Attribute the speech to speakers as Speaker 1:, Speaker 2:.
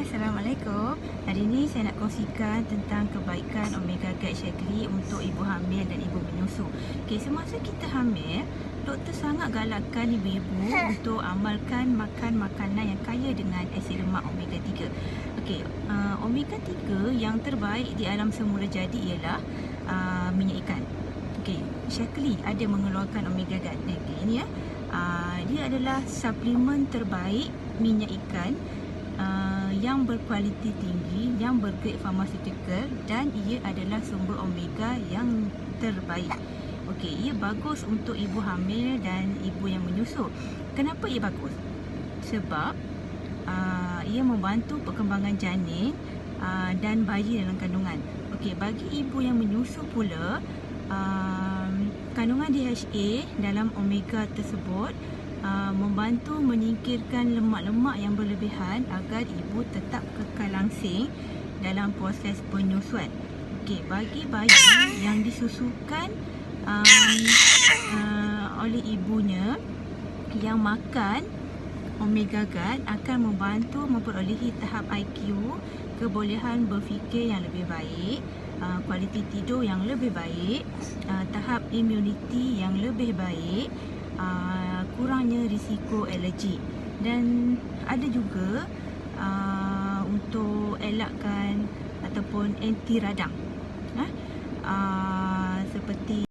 Speaker 1: Assalamualaikum. Hari ini saya nak kongsikan tentang kebaikan Omega Guide Shaklee untuk ibu hamil dan ibu menyusu. Okey, semasa kita hamil, doktor sangat galakkan ibu-ibu untuk amalkan makan makanan yang kaya dengan asid lemak Omega 3. Okey, Omega 3 yang terbaik di alam semula jadi ialah minyak ikan. Okey, Shaklee ada mengeluarkan Omega Guide. Okay, ini ya. Dia adalah suplemen terbaik minyak ikan yang berkualiti tinggi, yang bergrade pharmaceutical, dan ia adalah sumber omega yang terbaik. Okey, ia bagus untuk ibu hamil dan ibu yang menyusu. Kenapa ia bagus? Sebab ia membantu perkembangan janin dan bayi dalam kandungan. Okey, bagi ibu yang menyusu pula, kandungan DHA dalam omega tersebut membantu menyingkirkan lemak-lemak yang berlebihan agar ibu tetap kekal langsing dalam proses penyusuan. Okey, bagi bayi yang disusukan oleh ibunya yang makan Omega Guide akan membantu memperolehi tahap IQ, kebolehan berfikir yang lebih baik, kualiti tidur yang lebih baik, tahap immunity yang lebih baik, kurangnya risiko alergi, dan ada juga untuk elakkan ataupun anti radang seperti